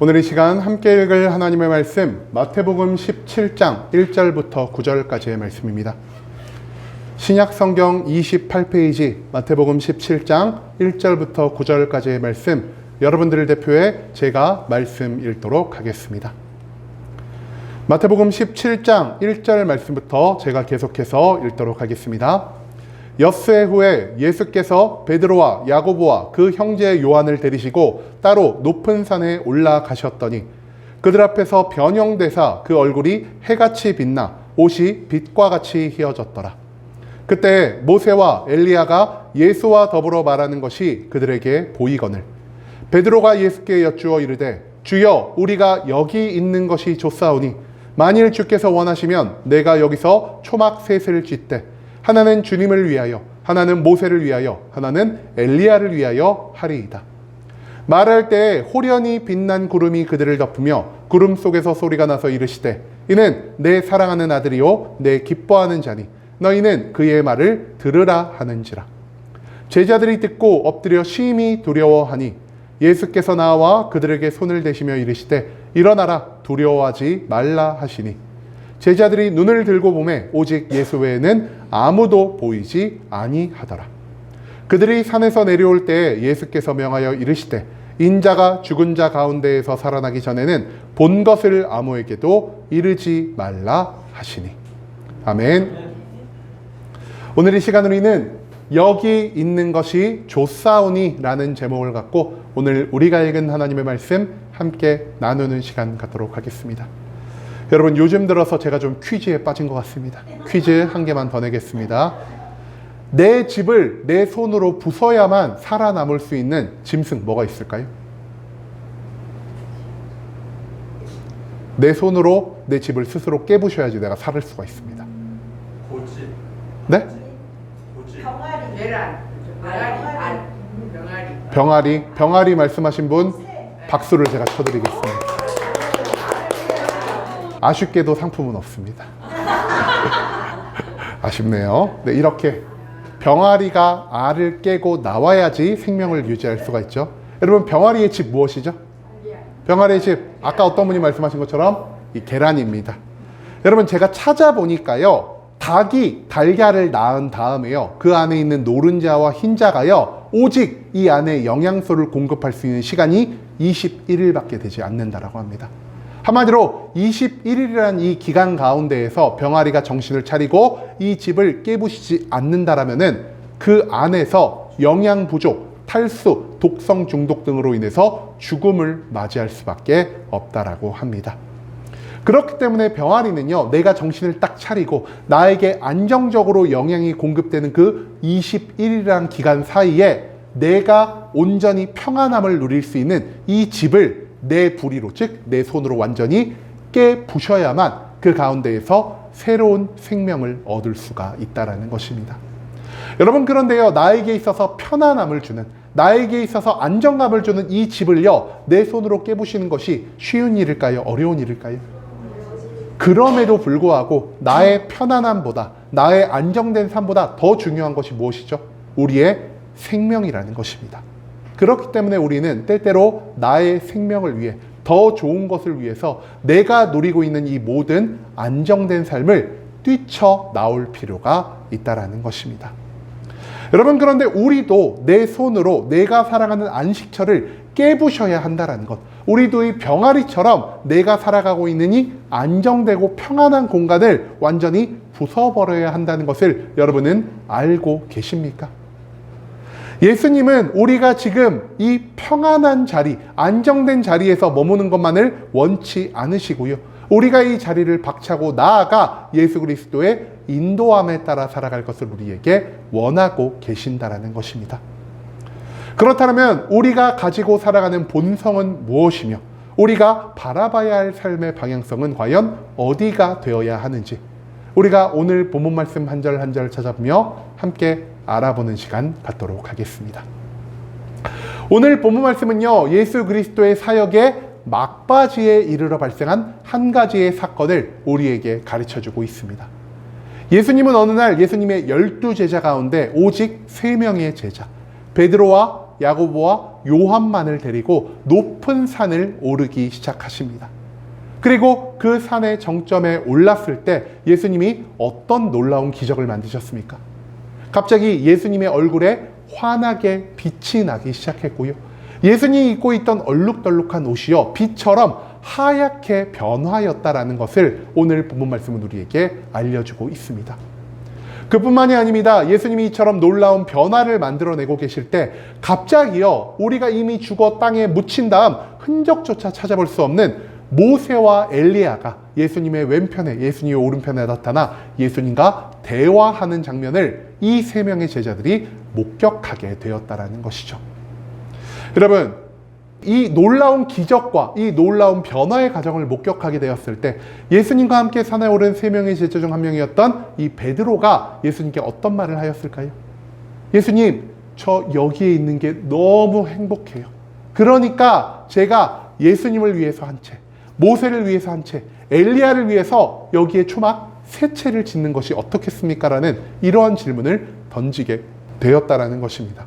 오늘 이 시간 함께 읽을 하나님의 말씀 마태복음 17장 1절부터 9절까지의 말씀입니다. 신약성경 28페이지 마태복음 17장 1절부터 9절까지의 말씀, 여러분들을 대표해 제가 말씀 읽도록 하겠습니다. 마태복음 17장 1절 말씀부터 제가 계속해서 읽도록 하겠습니다. 엿새 후에 예수께서 베드로와 야고보와 그 형제 요한을 데리시고 따로 높은 산에 올라가셨더니 그들 앞에서 변형되사 그 얼굴이 해같이 빛나 옷이 빛과 같이 휘어졌더라. 그때 모세와 엘리야가 예수와 더불어 말하는 것이 그들에게 보이거늘 베드로가 예수께 여쭈어 이르되 주여, 우리가 여기 있는 것이 좋사오니 만일 주께서 원하시면 내가 여기서 초막 셋을 쥐되 하나는 주님을 위하여, 하나는 모세를 위하여, 하나는 엘리야를 위하여 하리이다. 말할 때에 호련히 빛난 구름이 그들을 덮으며 구름 속에서 소리가 나서 이르시되 이는 내 사랑하는 아들이요 내 기뻐하는 자니 너희는 그의 말을 들으라 하는지라. 제자들이 듣고 엎드려 심히 두려워하니 예수께서 나와 그들에게 손을 대시며 이르시되 일어나라, 두려워하지 말라 하시니 제자들이 눈을 들고 보매 오직 예수 외에는 아무도 보이지 아니하더라. 그들이 산에서 내려올 때에 예수께서 명하여 이르시되 인자가 죽은 자 가운데에서 살아나기 전에는 본 것을 아무에게도 이르지 말라 하시니. 아멘. 오늘 이 시간 우리는 여기 있는 것이 좋사오니 라는 제목을 갖고 오늘 우리가 읽은 하나님의 말씀 함께 나누는 시간 갖도록 하겠습니다. 여러분, 요즘 들어서 제가 좀 퀴즈에 빠진 것 같습니다. 퀴즈 한 개만 더 내겠습니다. 내 집을 내 손으로 부숴야만 살아남을 수 있는 짐승 뭐가 있을까요? 내 손으로 내 집을 스스로 깨부셔야지 내가 살을 수가 있습니다. 고지. 네? 고지. 병아리. 계란. 병아리. 병아리 말씀하신 분 박수를 제가 쳐드리겠습니다. 아쉽게도 상품은 없습니다. 아쉽네요. 네, 이렇게 병아리가 알을 깨고 나와야지 생명을 유지할 수가 있죠. 여러분, 병아리의 집 무엇이죠? 병아리의 집, 아까 어떤 분이 말씀하신 것처럼 이 계란입니다. 여러분, 제가 찾아보니까요, 닭이 달걀을 낳은 다음에요, 그 안에 있는 노른자와 흰자가요, 오직 이 안에 영양소를 공급할 수 있는 시간이 21일밖에 되지 않는다라고 합니다. 한마디로 21일이라는 이 기간 가운데에서 병아리가 정신을 차리고 이 집을 깨부시지 않는다라면은 그 안에서 영양 부족, 탈수, 독성 중독 등으로 인해서 죽음을 맞이할 수밖에 없다라고 합니다. 그렇기 때문에 병아리는요, 내가 정신을 딱 차리고 나에게 안정적으로 영양이 공급되는 그 21일이라는 기간 사이에 내가 온전히 평안함을 누릴 수 있는 이 집을 내 부리로, 즉 내 손으로 완전히 깨부셔야만 그 가운데에서 새로운 생명을 얻을 수가 있다는 것입니다. 여러분, 그런데요, 나에게 있어서 편안함을 주는, 나에게 있어서 안정감을 주는 이 집을요, 내 손으로 깨부시는 것이 쉬운 일일까요? 어려운 일일까요? 그럼에도 불구하고 나의 편안함보다, 나의 안정된 삶보다 더 중요한 것이 무엇이죠? 우리의 생명이라는 것입니다. 그렇기 때문에 우리는 때때로 나의 생명을 위해, 더 좋은 것을 위해서 내가 누리고 있는 이 모든 안정된 삶을 뛰쳐나올 필요가 있다는 것입니다. 여러분, 그런데 우리도 내 손으로 내가 살아가는 안식처를 깨부셔야 한다는 것, 우리도 이 병아리처럼 내가 살아가고 있는 이 안정되고 평안한 공간을 완전히 부숴버려야 한다는 것을 여러분은 알고 계십니까? 예수님은 우리가 지금 이 평안한 자리, 안정된 자리에서 머무는 것만을 원치 않으시고요, 우리가 이 자리를 박차고 나아가 예수 그리스도의 인도함에 따라 살아갈 것을 우리에게 원하고 계신다라는 것입니다. 그렇다면 우리가 가지고 살아가는 본성은 무엇이며 우리가 바라봐야 할 삶의 방향성은 과연 어디가 되어야 하는지, 우리가 오늘 본문 말씀 한 절 한 절 찾아보며 함께 알아보는 시간 갖도록 하겠습니다. 오늘 본문 말씀은요, 예수 그리스도의 사역의 막바지에 이르러 발생한 한 가지의 사건을 우리에게 가르쳐주고 있습니다. 예수님은 어느 날 예수님의 12제자 가운데 오직 3명의 제자, 베드로와 야고보와 요한만을 데리고 높은 산을 오르기 시작하십니다. 그리고 그 산의 정점에 올랐을 때 예수님이 어떤 놀라운 기적을 만드셨습니까? 갑자기 예수님의 얼굴에 환하게 빛이 나기 시작했고요. 예수님이 입고 있던 얼룩덜룩한 옷이요, 빛처럼 하얗게 변화하였다라는 것을 오늘 본문 말씀은 우리에게 알려주고 있습니다. 그뿐만이 아닙니다. 예수님이 이처럼 놀라운 변화를 만들어내고 계실 때 갑자기요, 우리가 이미 죽어 땅에 묻힌 다음 흔적조차 찾아볼 수 없는 모세와 엘리야가 예수님의 왼편에, 예수님의 오른편에 나타나 예수님과 대화하는 장면을 이 세 명의 제자들이 목격하게 되었다라는 것이죠. 여러분, 이 놀라운 기적과 이 놀라운 변화의 과정을 목격하게 되었을 때 예수님과 함께 산에 오른 세 명의 제자 중 한 명이었던 이 베드로가 예수님께 어떤 말을 하였을까요? 예수님, 저 여기에 있는 게 너무 행복해요. 그러니까 제가 예수님을 위해서 한 채, 모세를 위해서 한 채, 엘리야를 위해서 여기에 초막 3채를 짓는 것이 어떻겠습니까? 라는 이러한 질문을 던지게 되었다라는 것입니다.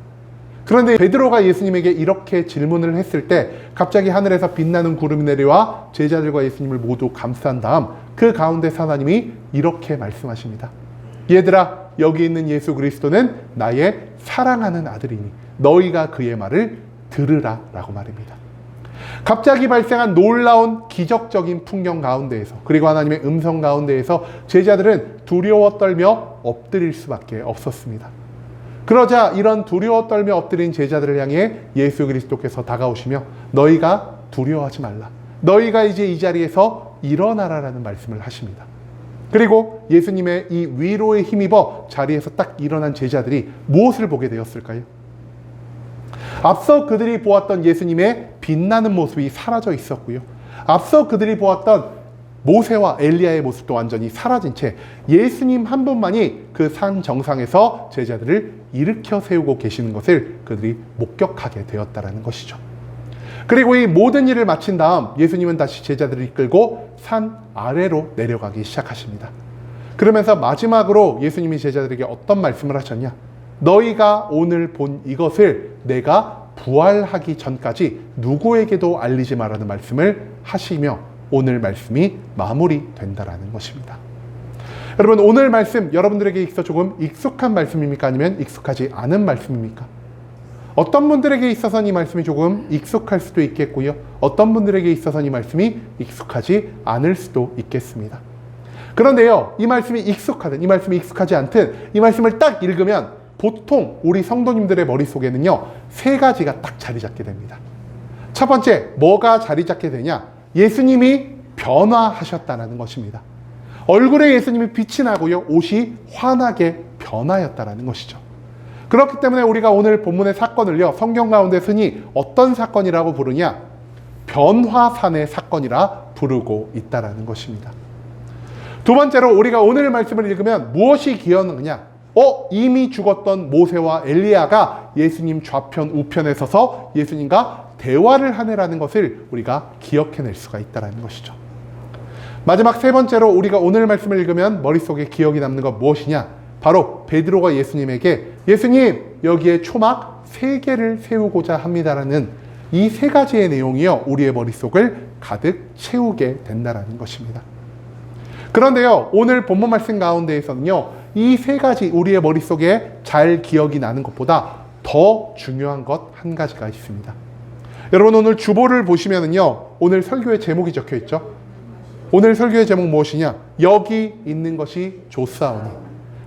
그런데 베드로가 예수님에게 이렇게 질문을 했을 때 갑자기 하늘에서 빛나는 구름이 내려와 제자들과 예수님을 모두 감싼 다음 그 가운데서 하나님이 이렇게 말씀하십니다. 얘들아, 여기 있는 예수 그리스도는 나의 사랑하는 아들이니 너희가 그의 말을 들으라 라고 말입니다. 갑자기 발생한 놀라운 기적적인 풍경 가운데에서, 그리고 하나님의 음성 가운데에서 제자들은 두려워 떨며 엎드릴 수밖에 없었습니다. 그러자 이런 두려워 떨며 엎드린 제자들을 향해 예수 그리스도께서 다가오시며 너희가 두려워하지 말라, 너희가 이제 이 자리에서 일어나라라는 말씀을 하십니다. 그리고 예수님의 이 위로에 힘입어 자리에서 딱 일어난 제자들이 무엇을 보게 되었을까요? 앞서 그들이 보았던 예수님의 빛나는 모습이 사라져 있었고요. 앞서 그들이 보았던 모세와 엘리야의 모습도 완전히 사라진 채 예수님 한 분만이 그 산 정상에서 제자들을 일으켜 세우고 계시는 것을 그들이 목격하게 되었다라는 것이죠. 그리고 이 모든 일을 마친 다음 예수님은 다시 제자들을 이끌고 산 아래로 내려가기 시작하십니다. 그러면서 마지막으로 예수님이 제자들에게 어떤 말씀을 하셨냐? 너희가 오늘 본 이것을 내가 부활하기 전까지 누구에게도 알리지 말라는 말씀을 하시며 오늘 말씀이 마무리된다라는 것입니다. 여러분, 오늘 말씀 여러분들에게 있어 조금 익숙한 말씀입니까? 아니면 익숙하지 않은 말씀입니까? 어떤 분들에게 있어서는 이 말씀이 조금 익숙할 수도 있겠고요. 어떤 분들에게 있어서는 이 말씀이 익숙하지 않을 수도 있겠습니다. 그런데요, 이 말씀이 익숙하든 이 말씀이 익숙하지 않든 이 말씀을 딱 읽으면 보통 우리 성도님들의 머릿속에는요 3가지가 딱 자리 잡게 됩니다. 첫 번째, 뭐가 자리 잡게 되냐? 예수님이 변화하셨다는 것입니다. 얼굴에 예수님이 빛이 나고요, 옷이 환하게 변하였다는 것이죠. 그렇기 때문에 우리가 오늘 본문의 사건을요, 성경 가운데 흔히 어떤 사건이라고 부르냐? 변화산의 사건이라 부르고 있다는 것입니다. 두 번째로 우리가 오늘 말씀을 읽으면 무엇이 기억나느냐? 이미 죽었던 모세와 엘리야가 예수님 좌편 우편에 서서 예수님과 대화를 하네라는 것을 우리가 기억해낼 수가 있다는 것이죠. 마지막 3번째로 우리가 오늘 말씀을 읽으면 머릿속에 기억이 남는 것 무엇이냐? 바로 베드로가 예수님에게 예수님, 여기에 초막 3개를 세우고자 합니다라는 이 3가지의 내용이요, 우리의 머릿속을 가득 채우게 된다는 것입니다. 그런데요, 오늘 본문 말씀 가운데에서는요, 이 3가지 우리의 머릿속에 잘 기억이 나는 것보다 더 중요한 것 한 가지가 있습니다. 여러분, 오늘 주보를 보시면은요, 오늘 설교의 제목이 적혀 있죠. 오늘 설교의 제목 무엇이냐? 여기 있는 것이 좋사오니.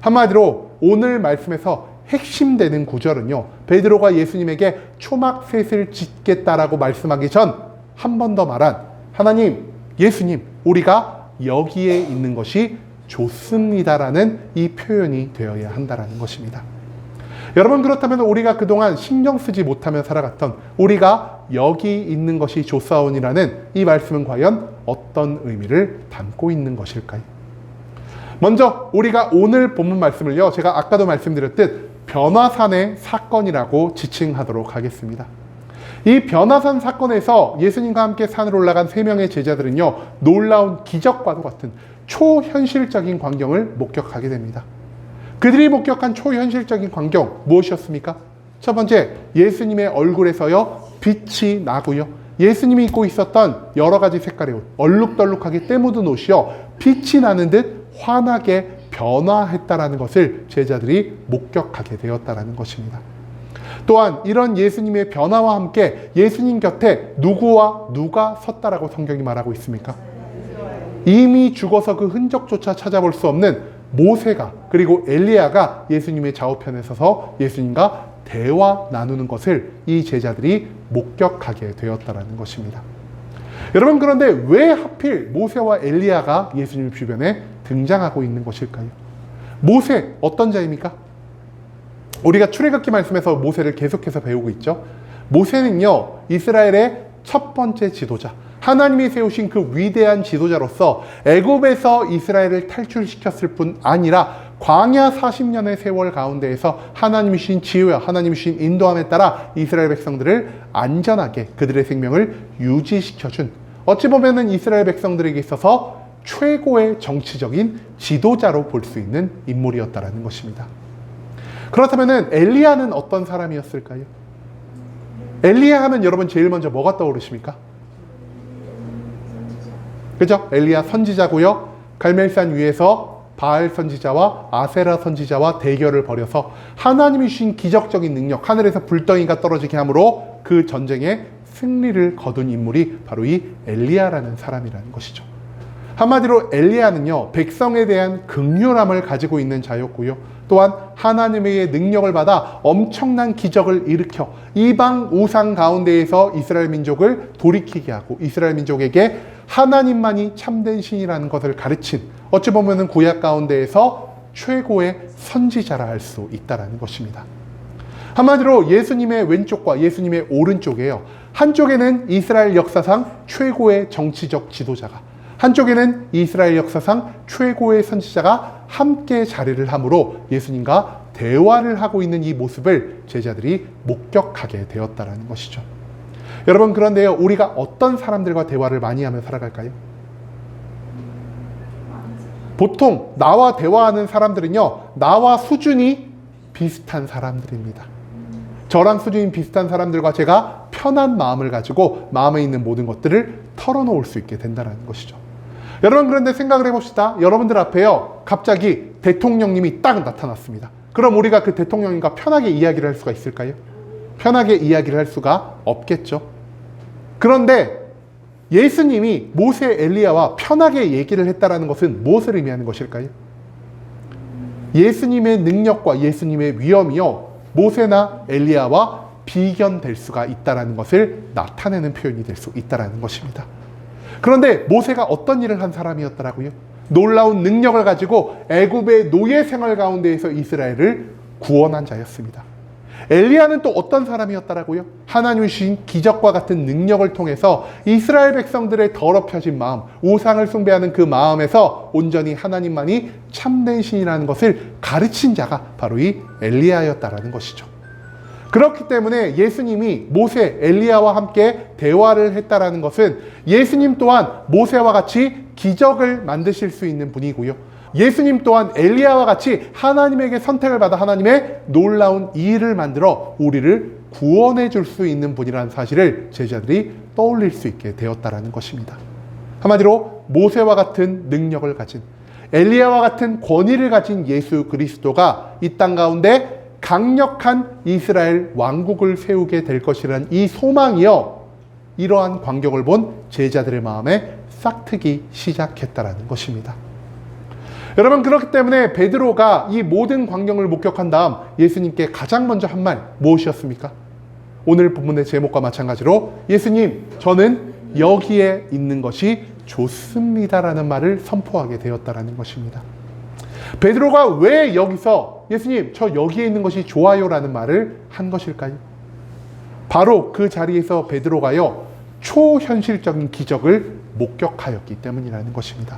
한마디로 오늘 말씀에서 핵심되는 구절은요, 베드로가 예수님에게 초막 셋을 짓겠다라고 말씀하기 전 한 번 더 말한 하나님, 예수님, 우리가 여기에 있는 것이 좋습니다라는 이 표현이 되어야 한다는 것입니다. 여러분, 그렇다면 우리가 그동안 신경 쓰지 못하며 살아갔던 우리가 여기 있는 것이 좋사오니라는 이 말씀은 과연 어떤 의미를 담고 있는 것일까요? 먼저 우리가 오늘 본문 말씀을요, 제가 아까도 말씀드렸듯 변화산의 사건이라고 지칭하도록 하겠습니다. 이 변화산 사건에서 예수님과 함께 산으로 올라간 3명의 제자들은요, 놀라운 기적과도 같은 초현실적인 광경을 목격하게 됩니다. 그들이 목격한 초현실적인 광경 무엇이었습니까? 첫 번째, 예수님의 얼굴에서요 빛이 나고요. 예수님이 입고 있었던 여러 가지 색깔의 옷, 얼룩덜룩하게 때 묻은 옷이요, 빛이 나는 듯 환하게 변화했다라는 것을 제자들이 목격하게 되었다라는 것입니다. 또한 이런 예수님의 변화와 함께 예수님 곁에 누구와 누가 섰다라고 성경이 말하고 있습니까? 이미 죽어서 그 흔적조차 찾아볼 수 없는 모세가, 그리고 엘리야가 예수님의 좌우편에 서서 예수님과 대화 나누는 것을 이 제자들이 목격하게 되었다라는 것입니다. 여러분, 그런데 왜 하필 모세와 엘리야가 예수님 주변에 등장하고 있는 것일까요? 모세 어떤 자입니까? 우리가 출애굽기 말씀에서 모세를 계속해서 배우고 있죠. 모세는요, 이스라엘의 첫 번째 지도자, 하나님이 세우신 그 위대한 지도자로서 애굽에서 이스라엘을 탈출시켰을 뿐 아니라 광야 40년의 세월 가운데에서 하나님이 주신 지혜와 하나님이 주신 인도함에 따라 이스라엘 백성들을 안전하게 그들의 생명을 유지시켜준, 어찌 보면은 이스라엘 백성들에게 있어서 최고의 정치적인 지도자로 볼 수 있는 인물이었다라는 것입니다. 그렇다면은 엘리야는 어떤 사람이었을까요? 엘리야 하면 여러분 제일 먼저 뭐가 떠오르십니까? 그죠? 엘리야 선지자고요. 갈멜산 위에서 바알 선지자와 아세라 선지자와 대결을 벌여서 하나님이 주신 기적적인 능력, 하늘에서 불덩이가 떨어지게 함으로 그 전쟁에 승리를 거둔 인물이 바로 이 엘리야라는 사람이라는 것이죠. 한마디로 엘리야는요, 백성에 대한 긍휼함을 가지고 있는 자였고요. 또한 하나님의 능력을 받아 엄청난 기적을 일으켜 이방 우상 가운데에서 이스라엘 민족을 돌이키게 하고 이스라엘 민족에게 하나님만이 참된 신이라는 것을 가르친, 어찌 보면은 구약 가운데에서 최고의 선지자라 할 수 있다는 것입니다. 한마디로 예수님의 왼쪽과 예수님의 오른쪽에요, 한쪽에는 이스라엘 역사상 최고의 정치적 지도자가, 한쪽에는 이스라엘 역사상 최고의 선지자가 함께 자리를 함으로 예수님과 대화를 하고 있는 이 모습을 제자들이 목격하게 되었다는 것이죠. 여러분, 그런데요, 우리가 어떤 사람들과 대화를 많이 하며 살아갈까요? 보통 나와 대화하는 사람들은요, 나와 수준이 비슷한 사람들입니다. 저랑 수준이 비슷한 사람들과 제가 편한 마음을 가지고 마음에 있는 모든 것들을 털어놓을 수 있게 된다는 것이죠. 여러분, 그런데 생각을 해봅시다. 여러분들 앞에요, 갑자기 대통령님이 딱 나타났습니다. 그럼 우리가 그 대통령님과 편하게 이야기를 할 수가 있을까요? 편하게 이야기를 할 수가 없겠죠. 그런데 예수님이 모세, 엘리야와 편하게 얘기를 했다는 것은 무엇을 의미하는 것일까요? 예수님의 능력과 예수님의 위엄이요, 모세나 엘리야와 비견될 수가 있다는 것을 나타내는 표현이 될 수 있다는 것입니다. 그런데 모세가 어떤 일을 한 사람이었더라고요? 놀라운 능력을 가지고 애굽의 노예 생활 가운데에서 이스라엘을 구원한 자였습니다. 엘리야는 또 어떤 사람이었더라고요? 하나님이 주신 기적과 같은 능력을 통해서 이스라엘 백성들의 더럽혀진 마음, 우상을 숭배하는 그 마음에서 온전히 하나님만이 참된 신이라는 것을 가르친 자가 바로 이 엘리야였다라는 것이죠. 그렇기 때문에 예수님이 모세, 엘리야와 함께 대화를 했다라는 것은 예수님 또한 모세와 같이 기적을 만드실 수 있는 분이고요, 예수님 또한 엘리야와 같이 하나님에게 선택을 받아 하나님의 놀라운 일을 만들어 우리를 구원해 줄 수 있는 분이라는 사실을 제자들이 떠올릴 수 있게 되었다라는 것입니다. 한마디로 모세와 같은 능력을 가진, 엘리야와 같은 권위를 가진 예수 그리스도가 이 땅 가운데 강력한 이스라엘 왕국을 세우게 될 것이라는 이 소망이요, 이러한 광경을 본 제자들의 마음에 싹트기 시작했다라는 것입니다. 여러분, 그렇기 때문에 베드로가 이 모든 광경을 목격한 다음 예수님께 가장 먼저 한 말 무엇이었습니까? 오늘 본문의 제목과 마찬가지로 예수님, 저는 여기에 있는 것이 좋습니다라는 말을 선포하게 되었다라는 것입니다. 베드로가 왜 여기서 예수님, 저 여기에 있는 것이 좋아요라는 말을 한 것일까요? 바로 그 자리에서 베드로가요, 초현실적인 기적을 목격하였기 때문이라는 것입니다.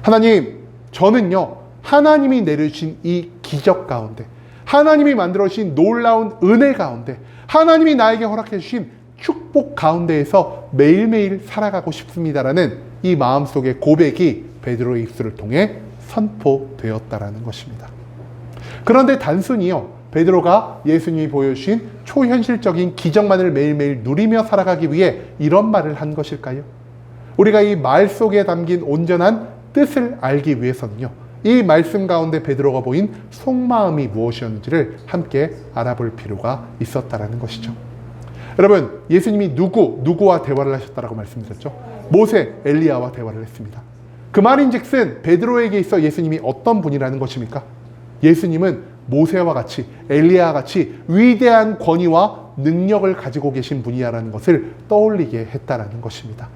하나님, 저는요, 하나님이 내려주신 이 기적 가운데, 하나님이 만들어주신 놀라운 은혜 가운데, 하나님이 나에게 허락해 주신 축복 가운데에서 매일매일 살아가고 싶습니다라는 이 마음속의 고백이 베드로의 입술을 통해 선포되었다라는 것입니다. 그런데 단순히요, 베드로가 예수님이 보여주신 초현실적인 기적만을 매일매일 누리며 살아가기 위해 이런 말을 한 것일까요? 우리가 이 말 속에 담긴 온전한 뜻을 알기 위해서는요, 이 말씀 가운데 베드로가 보인 속마음이 무엇이었는지를 함께 알아볼 필요가 있었다라는 것이죠. 여러분, 예수님이 누구와 대화를 하셨다라고 말씀드렸죠? 모세, 엘리야와 대화를 했습니다. 그 말인즉슨 베드로에게 있어 예수님이 어떤 분이라는 것입니까? 예수님은 모세와 같이, 엘리야와 같이 위대한 권위와 능력을 가지고 계신 분이야라는 것을 떠올리게 했다라는 것입니다.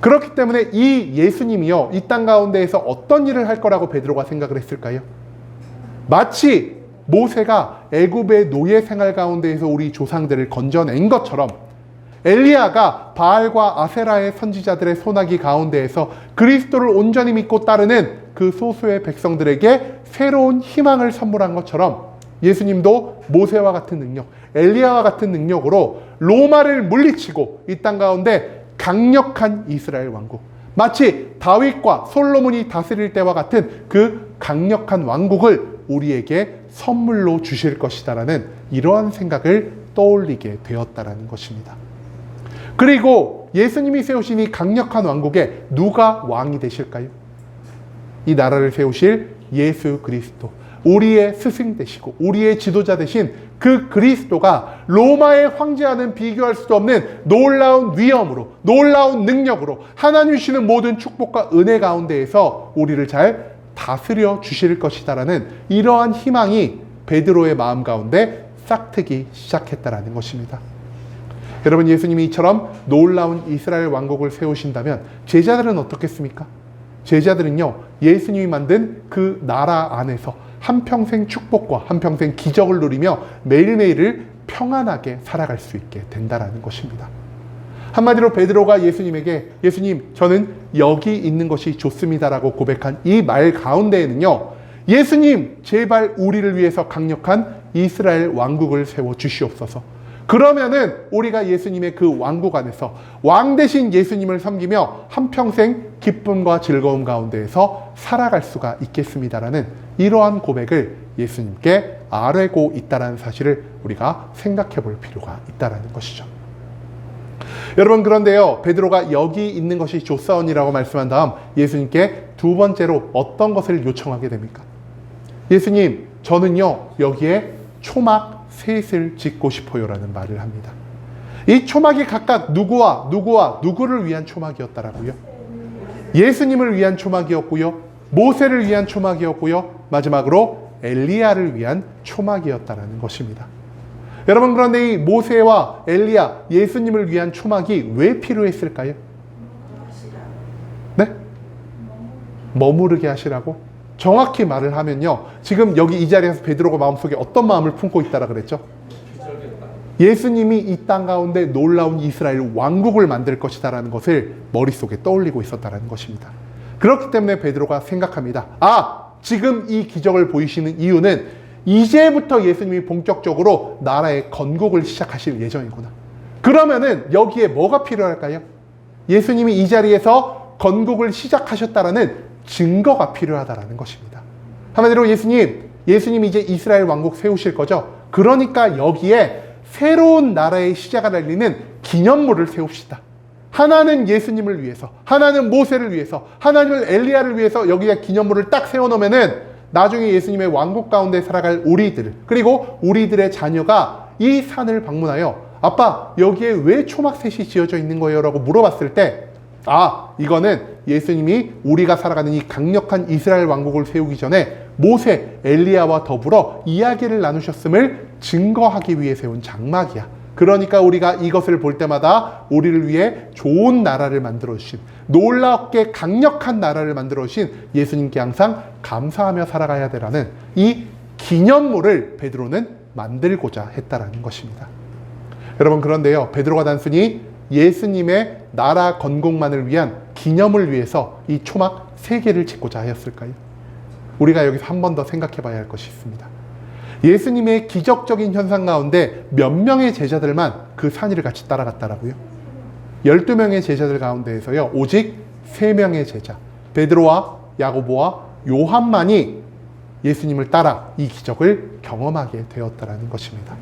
그렇기 때문에 이 예수님이요, 이 땅 가운데에서 어떤 일을 할 거라고 베드로가 생각을 했을까요? 마치 모세가 애굽의 노예 생활 가운데에서 우리 조상들을 건져낸 것처럼 엘리야가 바알과 아세라의 선지자들의 소나기 가운데에서 그리스도를 온전히 믿고 따르는 그 소수의 백성들에게 새로운 희망을 선물한 것처럼 예수님도 모세와 같은 능력, 엘리야와 같은 능력으로 로마를 물리치고 이 땅 가운데 강력한 이스라엘 왕국, 마치 다윗과 솔로몬이 다스릴 때와 같은 그 강력한 왕국을 우리에게 선물로 주실 것이다라는 이러한 생각을 떠올리게 되었다라는 것입니다. 그리고 예수님이 세우신 이 강력한 왕국에 누가 왕이 되실까요? 이 나라를 세우실 예수 그리스도, 우리의 스승 되시고 우리의 지도자 되신 그 그리스도가 로마의 황제와는 비교할 수 없는 놀라운 위엄으로, 놀라운 능력으로 하나님 주시는 모든 축복과 은혜 가운데에서 우리를 잘 다스려 주실 것이다라는 이러한 희망이 베드로의 마음 가운데 싹트기 시작했다라는 것입니다. 여러분, 예수님이 이처럼 놀라운 이스라엘 왕국을 세우신다면 제자들은 어떻겠습니까? 제자들은요, 예수님이 만든 그 나라 안에서 한평생 축복과 한평생 기적을 누리며 매일매일을 평안하게 살아갈 수 있게 된다라는 것입니다. 한마디로 베드로가 예수님에게 예수님, 저는 여기 있는 것이 좋습니다라고 고백한 이 말 가운데에는요, 예수님, 제발 우리를 위해서 강력한 이스라엘 왕국을 세워 주시옵소서. 그러면은 우리가 예수님의 그 왕국 안에서 왕 대신 예수님을 섬기며 한평생 기쁨과 즐거움 가운데에서 살아갈 수가 있겠습니다라는 이러한 고백을 예수님께 아뢰고 있다는 사실을 우리가 생각해 볼 필요가 있다는 것이죠. 여러분, 그런데요, 베드로가 여기 있는 것이 좋사오니라고 말씀한 다음 예수님께 두 번째로 어떤 것을 요청하게 됩니까? 예수님, 저는요 여기에 초막 셋을 짓고 싶어요라는 말을 합니다. 이 초막이 각각 누구를 위한 초막이었다라고요? 예수님을 위한 초막이었고요, 모세를 위한 초막이었고요, 마지막으로 엘리야를 위한 초막이었다라는 것입니다. 여러분, 그런데 이 모세와 엘리야, 예수님을 위한 초막이 왜 필요했을까요? 네? 머무르게 하시라고? 정확히 말을 하면요, 지금 여기 이 자리에서 베드로가 마음속에 어떤 마음을 품고 있다라 그랬죠? 예수님이 이 땅 가운데 놀라운 이스라엘 왕국을 만들 것이다라는 것을 머릿속에 떠올리고 있었다는 것입니다. 그렇기 때문에 베드로가 생각합니다. 지금 이 기적을 보이시는 이유는 이제부터 예수님이 본격적으로 나라의 건국을 시작하실 예정이구나. 그러면은 여기에 뭐가 필요할까요? 예수님이 이 자리에서 건국을 시작하셨다라는 증거가 필요하다라는 것입니다. 한마디로 예수님이 이제 이스라엘 왕국 세우실 거죠. 그러니까 여기에 새로운 나라의 시작을 알리는 기념물을 세웁시다. 하나는 예수님을 위해서, 하나는 모세를 위해서, 하나는 엘리야를 위해서 여기에 기념물을 딱 세워놓으면은 나중에 예수님의 왕국 가운데 살아갈 우리들, 그리고 우리들의 자녀가 이 산을 방문하여 아빠, 여기에 왜 초막셋이 지어져 있는 거예요? 라고 물어봤을 때 이거는 예수님이 우리가 살아가는 이 강력한 이스라엘 왕국을 세우기 전에 모세, 엘리야와 더불어 이야기를 나누셨음을 증거하기 위해 세운 장막이야. 그러니까 우리가 이것을 볼 때마다 우리를 위해 좋은 나라를 만들어주신, 놀랍게 강력한 나라를 만들어주신 예수님께 항상 감사하며 살아가야 되라는 이 기념물을 베드로는 만들고자 했다라는 것입니다. 여러분, 그런데요, 베드로가 단순히 예수님의 나라 건국만을 위한 기념을 위해서 이 초막 3개를 짓고자 하였을까요? 우리가 여기서 한 번 더 생각해 봐야 할 것이 있습니다. 예수님의 기적적인 현상 가운데 몇 명의 제자들만 그 산 위를 같이 따라갔다라고요? 12명의 제자들 가운데에서요, 오직 3명의 제자, 베드로와 야고보와 요한만이 예수님을 따라 이 기적을 경험하게 되었다는 것입니다.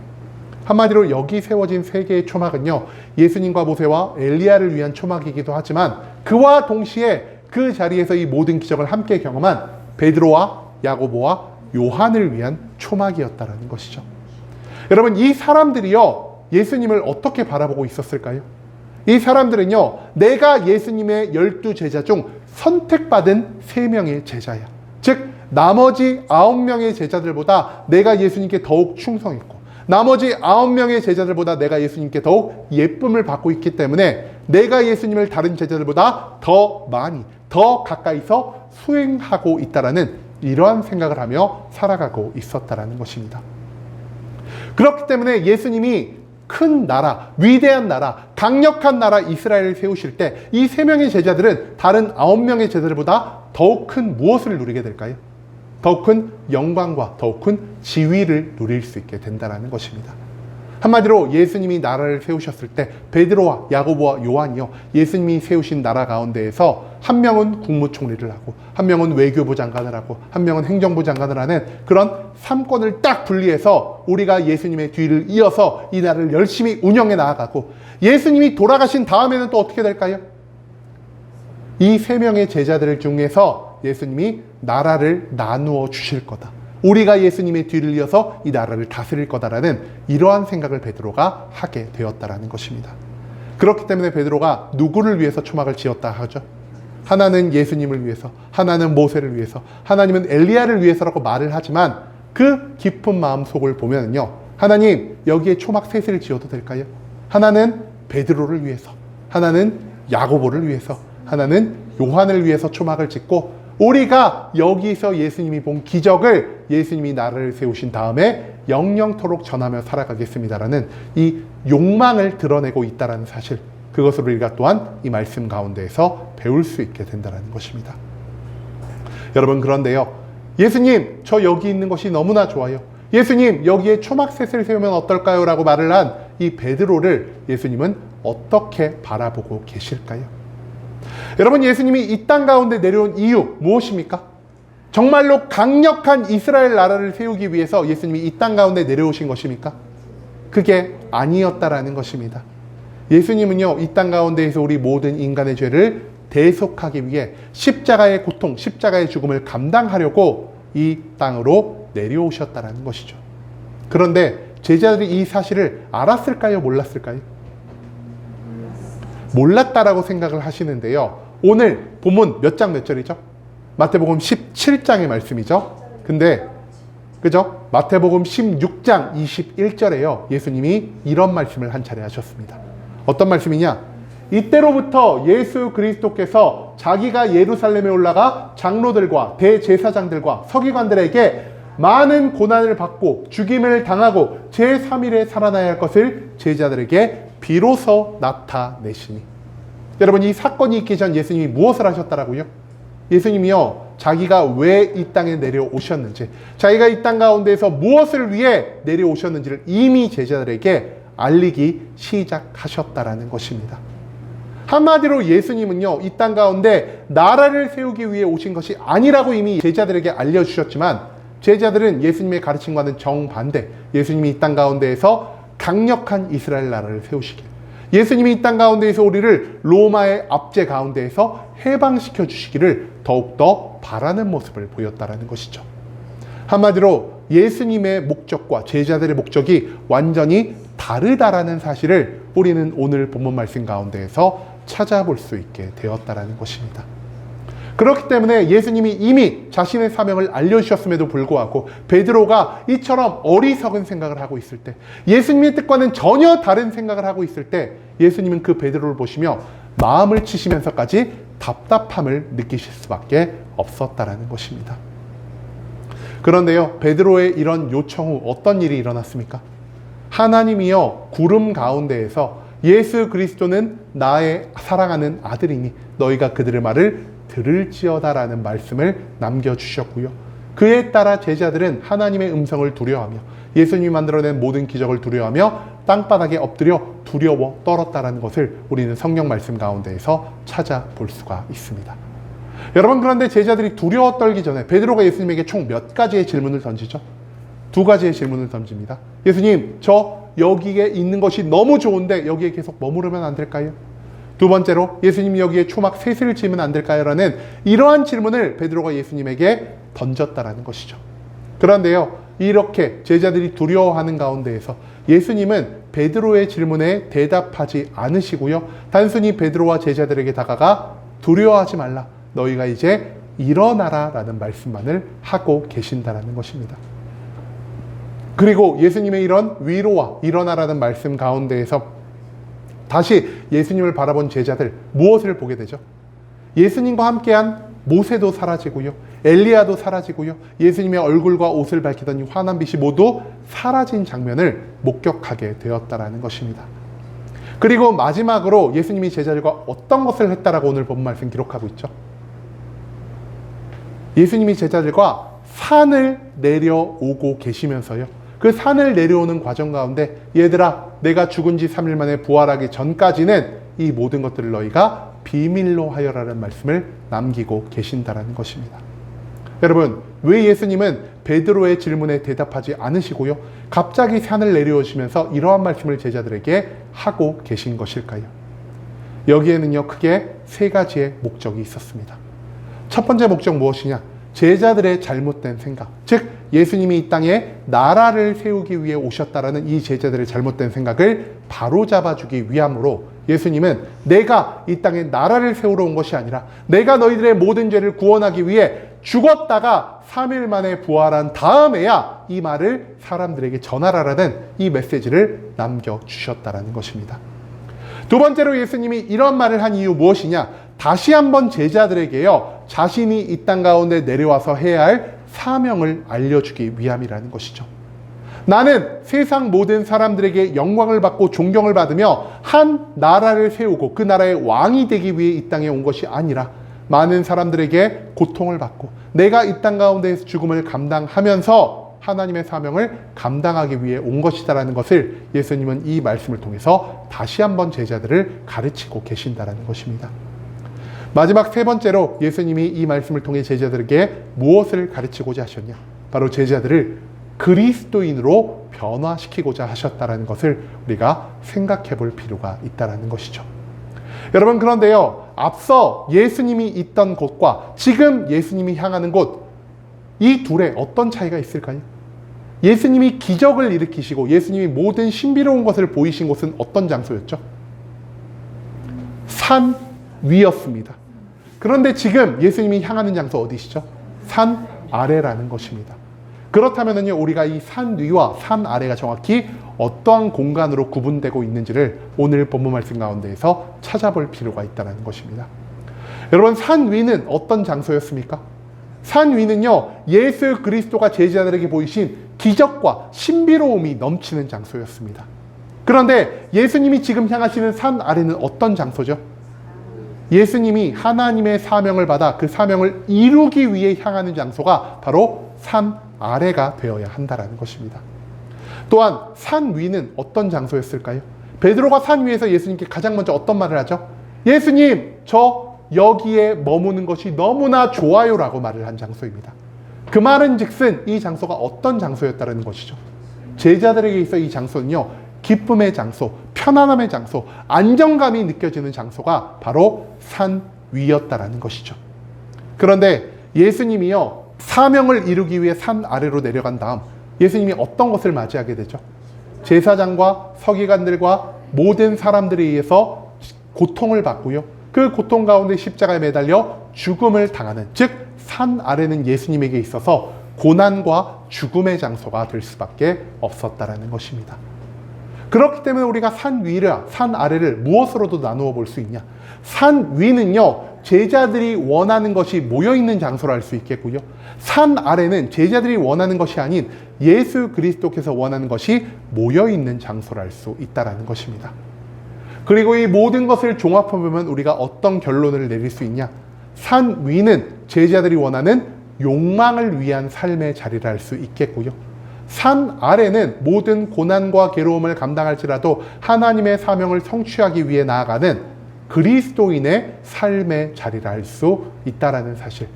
한마디로 여기 세워진 세 개의 초막은요, 예수님과 모세와 엘리야를 위한 초막이기도 하지만 그와 동시에 그 자리에서 이 모든 기적을 함께 경험한 베드로와 야고보와 요한을 위한 초막이었다는 것이죠. 여러분, 이 사람들이요, 예수님을 어떻게 바라보고 있었을까요? 이 사람들은요, 내가 예수님의 12제자 중 선택받은 3명의 제자야. 즉 나머지 9명의 제자들보다 내가 예수님께 더욱 충성했고, 나머지 9명의 제자들보다 내가 예수님께 더욱 예쁨을 받고 있기 때문에 내가 예수님을 다른 제자들보다 더 많이, 더 가까이서 수행하고 있다라는 이러한 생각을 하며 살아가고 있었다라는 것입니다. 그렇기 때문에 예수님이 큰 나라, 위대한 나라, 강력한 나라 이스라엘을 세우실 때 이 3명의 제자들은 다른 9명의 제자들보다 더욱 큰 무엇을 누리게 될까요? 더욱 큰 영광과 더욱 큰 지위를 누릴 수 있게 된다는 것입니다. 한마디로 예수님이 나라를 세우셨을 때 베드로와 야고보와 요한이요, 예수님이 세우신 나라 가운데에서 한 명은 국무총리를 하고, 한 명은 외교부 장관을 하고, 한 명은 행정부 장관을 하는 그런 3권을 딱 분리해서 우리가 예수님의 뒤를 이어서 이 나라를 열심히 운영해 나아가고, 예수님이 돌아가신 다음에는 또 어떻게 될까요? 이 3명의 제자들 중에서 예수님이 나라를 나누어 주실 거다. 우리가 예수님의 뒤를 이어서 이 나라를 다스릴 거다라는 이러한 생각을 베드로가 하게 되었다라는 것입니다. 그렇기 때문에 베드로가 누구를 위해서 초막을 지었다 하죠? 하나는 예수님을 위해서, 하나는 모세를 위해서, 하나님은 엘리야를 위해서라고 말을 하지만 그 깊은 마음속을 보면요, 하나님 여기에 초막 셋을 지어도 될까요? 하나는 베드로를 위해서, 하나는 야고보를 위해서, 하나는 요한을 위해서 초막을 짓고, 우리가 여기서 예수님이 본 기적을 예수님이 나라를 세우신 다음에 영영토록 전하며 살아가겠습니다라는 이 욕망을 드러내고 있다는 사실, 그것을 우리가 또한 이 말씀 가운데에서 배울 수 있게 된다는 것입니다. 여러분, 그런데요, 예수님 저 여기 있는 것이 너무나 좋아요, 예수님 여기에 초막셋을 세우면 어떨까요? 라고 말을 한 이 베드로를 예수님은 어떻게 바라보고 계실까요? 여러분, 예수님이 이 땅 가운데 내려온 이유 무엇입니까? 정말로 강력한 이스라엘 나라를 세우기 위해서 예수님이 이 땅 가운데 내려오신 것입니까? 그게 아니었다라는 것입니다. 예수님은요, 이 땅 가운데에서 우리 모든 인간의 죄를 대속하기 위해 십자가의 고통, 십자가의 죽음을 감당하려고 이 땅으로 내려오셨다라는 것이죠. 그런데 제자들이 이 사실을 알았을까요? 몰랐을까요? 몰랐다라고 생각을 하시는데요, 오늘 본문 몇 장 몇 절이죠? 마태복음 17장의 말씀이죠. 근데 그죠? 마태복음 16장 21절에요, 예수님이 이런 말씀을 한 차례 하셨습니다. 어떤 말씀이냐? 이때로부터 예수 그리스도께서 자기가 예루살렘에 올라가 장로들과 대제사장들과 서기관들에게 많은 고난을 받고 죽임을 당하고 제3일에 살아나야 할 것을 제자들에게 비로소 나타내시니. 여러분, 이 사건이 있기 전 예수님이 무엇을 하셨다라고요? 예수님이요, 자기가 왜 이 땅에 내려오셨는지, 자기가 이 땅 가운데에서 무엇을 위해 내려오셨는지를 이미 제자들에게 알리기 시작하셨다라는 것입니다. 한마디로 예수님은요, 이 땅 가운데 나라를 세우기 위해 오신 것이 아니라고 이미 제자들에게 알려주셨지만, 제자들은 예수님의 가르침과는 정반대, 예수님이 이 땅 가운데에서 강력한 이스라엘 나라를 세우시길, 예수님이 이 땅 가운데에서 우리를 로마의 압제 가운데에서 해방시켜 주시기를 더욱더 바라는 모습을 보였다라는 것이죠. 한마디로 예수님의 목적과 제자들의 목적이 완전히 다르다라는 사실을 우리는 오늘 본문 말씀 가운데에서 찾아볼 수 있게 되었다라는 것입니다. 그렇기 때문에 예수님이 이미 자신의 사명을 알려주셨음에도 불구하고 베드로가 이처럼 어리석은 생각을 하고 있을 때, 예수님의 뜻과는 전혀 다른 생각을 하고 있을 때, 예수님은 그 베드로를 보시며 마음을 치시면서까지 답답함을 느끼실 수밖에 없었다라는 것입니다. 그런데요, 베드로의 이런 요청 후 어떤 일이 일어났습니까? 하나님이여 구름 가운데에서 예수 그리스도는 나의 사랑하는 아들이니 너희가 그들의 말을 들을지어다라는 말씀을 남겨주셨고요. 그에 따라 제자들은 하나님의 음성을 두려워하며 예수님이 만들어낸 모든 기적을 두려워하며 땅바닥에 엎드려 두려워 떨었다라는 것을 우리는 성경 말씀 가운데에서 찾아볼 수가 있습니다. 여러분, 그런데 제자들이 두려워 떨기 전에 베드로가 예수님에게 총 몇 가지의 질문을 던지죠? 두 가지의 질문을 던집니다. 예수님, 저 여기에 있는 것이 너무 좋은데 여기에 계속 머무르면 안 될까요? 두 번째로, 예수님 여기에 초막 셋을 지으면 안 될까요? 라는 이러한 질문을 베드로가 예수님에게 던졌다라는 것이죠. 그런데요, 이렇게 제자들이 두려워하는 가운데에서 예수님은 베드로의 질문에 대답하지 않으시고요, 단순히 베드로와 제자들에게 다가가 두려워하지 말라, 너희가 이제 일어나라 라는 말씀만을 하고 계신다라는 것입니다. 그리고 예수님의 이런 위로와 일어나라는 말씀 가운데에서 다시 예수님을 바라본 제자들, 무엇을 보게 되죠? 예수님과 함께한 모세도 사라지고요, 엘리야도 사라지고요, 예수님의 얼굴과 옷을 밝히던 이 환한 빛이 모두 사라진 장면을 목격하게 되었다라는 것입니다. 그리고 마지막으로 예수님이 제자들과 어떤 것을 했다라고 오늘 본 말씀 기록하고 있죠? 예수님이 제자들과 산을 내려오고 계시면서요, 그 산을 내려오는 과정 가운데 얘들아, 내가 죽은 지 3일 만에 부활하기 전까지는 이 모든 것들을 너희가 비밀로 하여라는 말씀을 남기고 계신다라는 것입니다. 여러분, 왜 예수님은 베드로의 질문에 대답하지 않으시고요, 갑자기 산을 내려오시면서 이러한 말씀을 제자들에게 하고 계신 것일까요? 여기에는요, 크게 세 가지의 목적이 있었습니다. 첫 번째 목적 무엇이냐? 제자들의 잘못된 생각, 즉 예수님이 이 땅에 나라를 세우기 위해 오셨다라는 이 제자들의 잘못된 생각을 바로잡아주기 위함으로 예수님은 내가 이 땅에 나라를 세우러 온 것이 아니라 내가 너희들의 모든 죄를 구원하기 위해 죽었다가 3일 만에 부활한 다음에야 이 말을 사람들에게 전하라라는 이 메시지를 남겨주셨다라는 것입니다. 두 번째로 예수님이 이런 말을 한 이유 무엇이냐? 다시 한번 제자들에게요, 자신이 이 땅 가운데 내려와서 해야 할 사명을 알려주기 위함이라는 것이죠. 나는 세상 모든 사람들에게 영광을 받고 존경을 받으며 한 나라를 세우고 그 나라의 왕이 되기 위해 이 땅에 온 것이 아니라 많은 사람들에게 고통을 받고 내가 이 땅 가운데에서 죽음을 감당하면서 하나님의 사명을 감당하기 위해 온 것이다라는 것을 예수님은 이 말씀을 통해서 다시 한번 제자들을 가르치고 계신다라는 것입니다. 마지막 세 번째로 예수님이 이 말씀을 통해 제자들에게 무엇을 가르치고자 하셨냐? 바로 제자들을 그리스도인으로 변화시키고자 하셨다는 것을 우리가 생각해 볼 필요가 있다는 것이죠. 여러분, 그런데요, 앞서 예수님이 있던 곳과 지금 예수님이 향하는 곳, 이 둘에 어떤 차이가 있을까요? 예수님이 기적을 일으키시고 예수님이 모든 신비로운 것을 보이신 곳은 어떤 장소였죠? 산 위였습니다. 그런데 지금 예수님이 향하는 장소 어디시죠? 산 아래라는 것입니다. 그렇다면요, 우리가 이 산 위와 산 아래가 정확히 어떠한 공간으로 구분되고 있는지를 오늘 본문 말씀 가운데에서 찾아볼 필요가 있다는 것입니다. 여러분, 산 위는 어떤 장소였습니까? 산 위는요, 예수 그리스도가 제자들에게 보이신 기적과 신비로움이 넘치는 장소였습니다. 그런데 예수님이 지금 향하시는 산 아래는 어떤 장소죠? 예수님이 하나님의 사명을 받아 그 사명을 이루기 위해 향하는 장소가 바로 산 아래가 되어야 한다는 것입니다. 또한 산 위는 어떤 장소였을까요? 베드로가 산 위에서 예수님께 가장 먼저 어떤 말을 하죠? 예수님, 저 여기에 머무는 것이 너무나 좋아요 라고 말을 한 장소입니다. 그 말은 즉슨 이 장소가 어떤 장소였다는 것이죠. 제자들에게 있어 이 장소는요, 기쁨의 장소, 편안함의 장소, 안정감이 느껴지는 장소가 바로 산 위였다라는 것이죠. 그런데 예수님이요, 사명을 이루기 위해 산 아래로 내려간 다음 예수님이 어떤 것을 맞이하게 되죠? 제사장과 서기관들과 모든 사람들에 의해서 고통을 받고요, 그 고통 가운데 십자가에 매달려 죽음을 당하는, 즉 산 아래는 예수님에게 있어서 고난과 죽음의 장소가 될 수밖에 없었다라는 것입니다. 그렇기 때문에 우리가 산 위와 산 아래를 무엇으로도 나누어 볼 수 있냐? 산 위는요, 제자들이 원하는 것이 모여있는 장소로 알 수 있겠고요, 산 아래는 제자들이 원하는 것이 아닌 예수 그리스도께서 원하는 것이 모여있는 장소로 알 수 있다는 것입니다. 그리고 이 모든 것을 종합해보면 우리가 어떤 결론을 내릴 수 있냐? 산 위는 제자들이 원하는 욕망을 위한 삶의 자리를 알 수 있겠고요, 산 아래는 모든 고난과 괴로움을 감당할지라도 하나님의 사명을 성취하기 위해 나아가는 그리스도인의 삶의 자리를 알 수 있다라는 사실.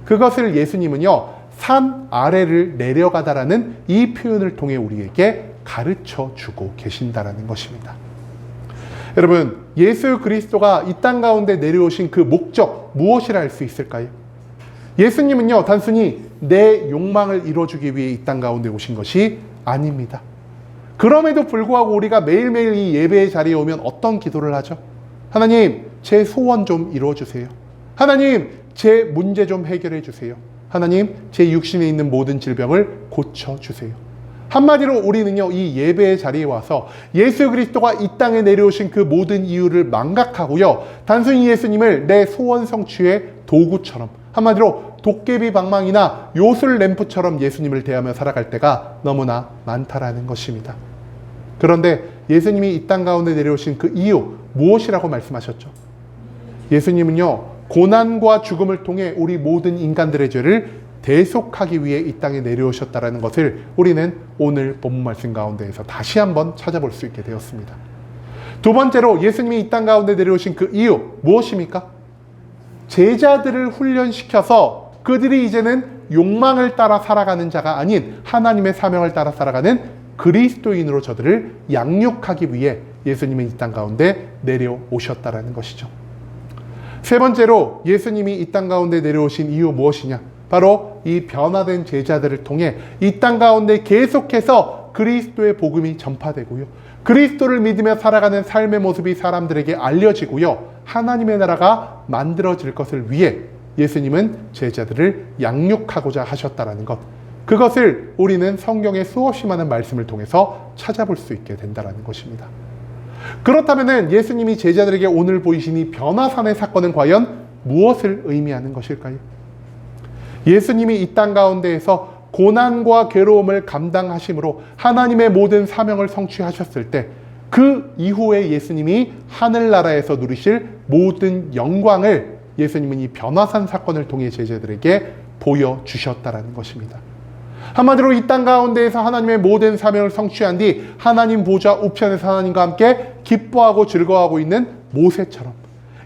그것을 예수님은요, 산 아래를 내려가다라는 이 표현을 통해 우리에게 가르쳐 주고 계신다라는 것입니다. 여러분, 예수 그리스도가 이 땅 가운데 내려오신 그 목적, 무엇이라 할 수 있을까요? 예수님은요, 단순히 내 욕망을 이뤄주기 위해 이 땅 가운데 오신 것이 아닙니다. 그럼에도 불구하고 우리가 매일매일 이 예배의 자리에 오면 어떤 기도를 하죠? 하나님, 제 소원 좀 이루어주세요. 하나님, 제 문제 좀 해결해 주세요. 하나님, 제 육신에 있는 모든 질병을 고쳐주세요. 한마디로 우리는요, 이 예배의 자리에 와서 예수 그리스도가 이 땅에 내려오신 그 모든 이유를 망각하고요, 단순히 예수님을 내 소원 성취의 도구처럼, 한마디로 도깨비 방망이나 요술 램프처럼 예수님을 대하며 살아갈 때가 너무나 많다라는 것입니다. 그런데 예수님이 이 땅 가운데 내려오신 그 이유, 무엇이라고 말씀하셨죠? 예수님은요, 고난과 죽음을 통해 우리 모든 인간들의 죄를 대속하기 위해 이 땅에 내려오셨다는 것을 우리는 오늘 본문 말씀 가운데에서 다시 한번 찾아볼 수 있게 되었습니다. 두 번째로 예수님이 이 땅 가운데 내려오신 그 이유, 무엇입니까? 제자들을 훈련시켜서 그들이 이제는 욕망을 따라 살아가는 자가 아닌 하나님의 사명을 따라 살아가는 그리스도인으로 저들을 양육하기 위해 예수님이 이 땅 가운데 내려오셨다는 것이죠. 세 번째로 예수님이 이 땅 가운데 내려오신 이유 무엇이냐? 바로 이 변화된 제자들을 통해 이 땅 가운데 계속해서 그리스도의 복음이 전파되고요, 그리스도를 믿으며 살아가는 삶의 모습이 사람들에게 알려지고요, 하나님의 나라가 만들어질 것을 위해 예수님은 제자들을 양육하고자 하셨다는 것, 그것을 우리는 성경의 수없이 많은 말씀을 통해서 찾아볼 수 있게 된다는 것입니다. 그렇다면 예수님이 제자들에게 오늘 보이신 이 변화산의 사건은 과연 무엇을 의미하는 것일까요? 예수님이 이 땅 가운데에서 고난과 괴로움을 감당하심으로 하나님의 모든 사명을 성취하셨을 때 그 이후에 예수님이 하늘나라에서 누리실 모든 영광을 예수님은 이 변화산 사건을 통해 제자들에게 보여주셨다는 것입니다. 한마디로 이 땅 가운데에서 하나님의 모든 사명을 성취한 뒤 하나님 보좌 우편에서 하나님과 함께 기뻐하고 즐거워하고 있는 모세처럼,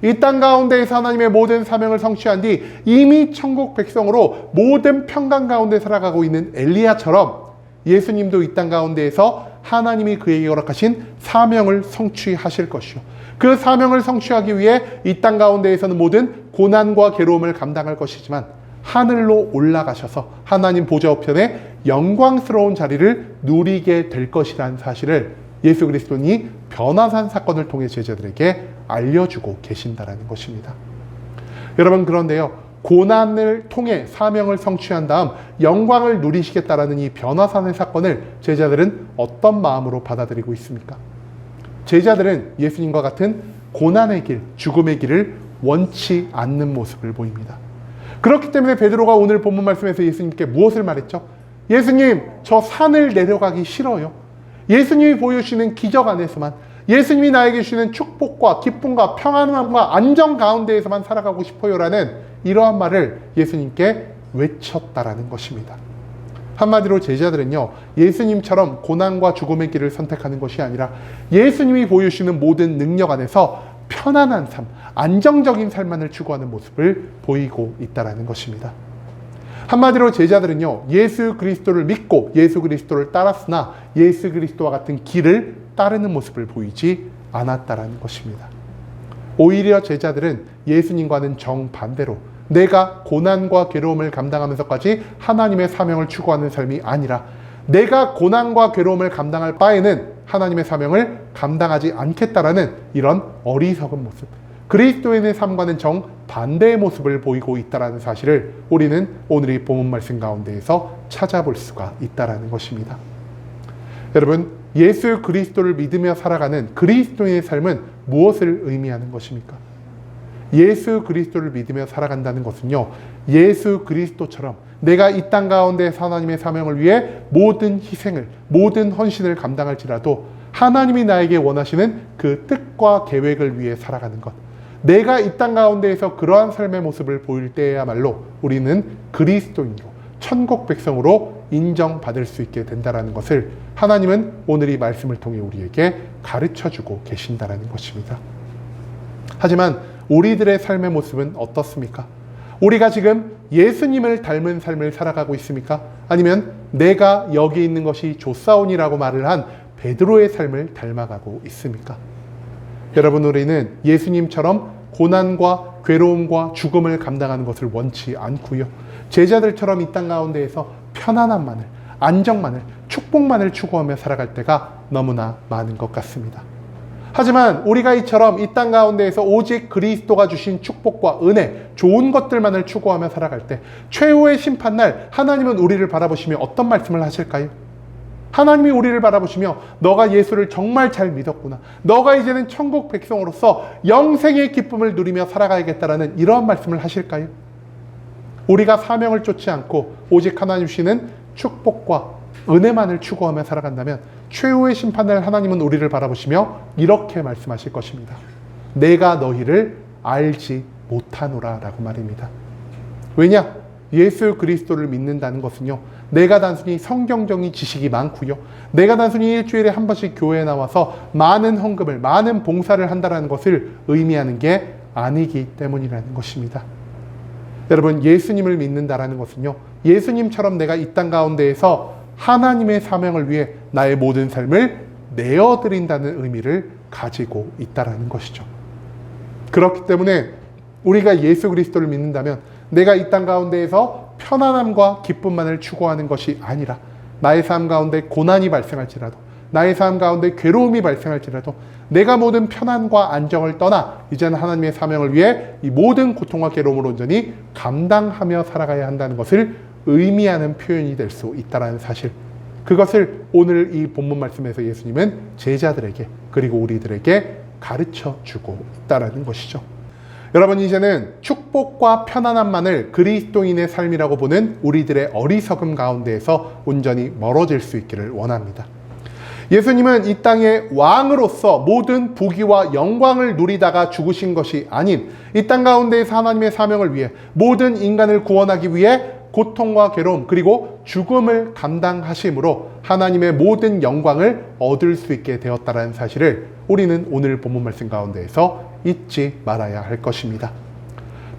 이 땅 가운데에서 하나님의 모든 사명을 성취한 뒤 이미 천국 백성으로 모든 평강 가운데 살아가고 있는 엘리야처럼 예수님도 이 땅 가운데에서 하나님이 그에게 허락하신 사명을 성취하실 것이요, 그 사명을 성취하기 위해 이 땅 가운데에서는 모든 고난과 괴로움을 감당할 것이지만 하늘로 올라가셔서 하나님 보좌 우편에 영광스러운 자리를 누리게 될 것이라는 사실을 예수 그리스도니 변화산 사건을 통해 제자들에게 알려주고 계신다는 것입니다. 여러분, 그런데요, 고난을 통해 사명을 성취한 다음 영광을 누리시겠다라는 이 변화산의 사건을 제자들은 어떤 마음으로 받아들이고 있습니까? 제자들은 예수님과 같은 고난의 길, 죽음의 길을 원치 않는 모습을 보입니다. 그렇기 때문에 베드로가 오늘 본문 말씀에서 예수님께 무엇을 말했죠? 예수님, 저 산을 내려가기 싫어요. 예수님이 보여주시는 기적 안에서만, 예수님이 나에게 주시는 축복과 기쁨과 평안함과 안정 가운데에서만 살아가고 싶어요라는 이러한 말을 예수님께 외쳤다라는 것입니다. 한마디로 제자들은요, 예수님처럼 고난과 죽음의 길을 선택하는 것이 아니라 예수님이 보여주시는 모든 능력 안에서 편안한 삶, 안정적인 삶만을 추구하는 모습을 보이고 있다는 것입니다. 한마디로 제자들은요, 예수 그리스도를 믿고 예수 그리스도를 따랐으나 예수 그리스도와 같은 길을 따르는 모습을 보이지 않았다는 것입니다. 오히려 제자들은 예수님과는 정반대로 내가 고난과 괴로움을 감당하면서까지 하나님의 사명을 추구하는 삶이 아니라 내가 고난과 괴로움을 감당할 바에는 하나님의 사명을 감당하지 않겠다라는 이런 어리석은 모습, 그리스도인의 삶과는 정반대의 모습을 보이고 있다는 사실을 우리는 오늘 이 본문 말씀 가운데에서 찾아볼 수가 있다는 것입니다. 여러분, 예수 그리스도를 믿으며 살아가는 그리스도인의 삶은 무엇을 의미하는 것입니까? 예수 그리스도를 믿으며 살아간다는 것은요, 예수 그리스도처럼 내가 이 땅 가운데 하나님의 사명을 위해 모든 희생을, 모든 헌신을 감당할지라도 하나님이 나에게 원하시는 그 뜻과 계획을 위해 살아가는 것, 내가 이 땅 가운데에서 그러한 삶의 모습을 보일 때야말로 우리는 그리스도인으로, 천국 백성으로 인정받을 수 있게 된다는 것을 하나님은 오늘 이 말씀을 통해 우리에게 가르쳐주고 계신다는 것입니다. 하지만 우리들의 삶의 모습은 어떻습니까? 우리가 지금 예수님을 닮은 삶을 살아가고 있습니까? 아니면 내가 여기 있는 것이 좋사오니라고 말을 한 베드로의 삶을 닮아가고 있습니까? 여러분, 우리는 예수님처럼 고난과 괴로움과 죽음을 감당하는 것을 원치 않고요. 제자들처럼 이 땅 가운데에서 편안함만을, 안정만을, 축복만을 추구하며 살아갈 때가 너무나 많은 것 같습니다. 하지만 우리가 이처럼 이 땅 가운데에서 오직 그리스도가 주신 축복과 은혜, 좋은 것들만을 추구하며 살아갈 때 최후의 심판날 하나님은 우리를 바라보시며 어떤 말씀을 하실까요? 하나님이 우리를 바라보시며 너가 예수를 정말 잘 믿었구나. 너가 이제는 천국 백성으로서 영생의 기쁨을 누리며 살아가야겠다라는 이러한 말씀을 하실까요? 우리가 사명을 쫓지 않고 오직 하나님 주시는 축복과 은혜만을 추구하며 살아간다면 최후의 심판날 하나님은 우리를 바라보시며 이렇게 말씀하실 것입니다. 내가 너희를 알지 못하노라 라고 말입니다. 왜냐? 예수 그리스도를 믿는다는 것은요, 내가 단순히 성경적인 지식이 많고요, 내가 단순히 일주일에 한 번씩 교회에 나와서 많은 헌금을, 많은 봉사를 한다는 것을 의미하는 게 아니기 때문이라는 것입니다. 여러분, 예수님을 믿는다라는 것은요, 예수님처럼 내가 이 땅 가운데에서 하나님의 사명을 위해 나의 모든 삶을 내어드린다는 의미를 가지고 있다라는 것이죠. 그렇기 때문에 우리가 예수 그리스도를 믿는다면 내가 이 땅 가운데에서 편안함과 기쁨만을 추구하는 것이 아니라 나의 삶 가운데 고난이 발생할지라도, 나의 삶 가운데 괴로움이 발생할지라도 내가 모든 편안과 안정을 떠나 이제는 하나님의 사명을 위해 이 모든 고통과 괴로움을 온전히 감당하며 살아가야 한다는 것을 의미하는 표현이 될 수 있다는 사실, 그것을 오늘 이 본문 말씀에서 예수님은 제자들에게 그리고 우리들에게 가르쳐 주고 있다는 것이죠. 여러분, 이제는 축복과 편안함만을 그리스도인의 삶이라고 보는 우리들의 어리석음 가운데에서 온전히 멀어질 수 있기를 원합니다. 예수님은 이 땅의 왕으로서 모든 부귀와 영광을 누리다가 죽으신 것이 아닌 이 땅 가운데에서 하나님의 사명을 위해 모든 인간을 구원하기 위해 고통과 괴로움 그리고 죽음을 감당하심으로 하나님의 모든 영광을 얻을 수 있게 되었다는 사실을 우리는 오늘 본문 말씀 가운데에서 잊지 말아야 할 것입니다.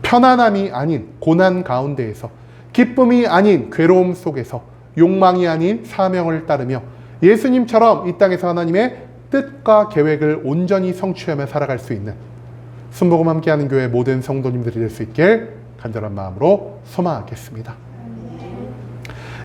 편안함이 아닌 고난 가운데에서, 기쁨이 아닌 괴로움 속에서, 욕망이 아닌 사명을 따르며 예수님처럼 이 땅에서 하나님의 뜻과 계획을 온전히 성취하며 살아갈 수 있는 순복음 함께하는 교회 모든 성도님들이 될 수 있길 간절한 마음으로 소망하겠습니다.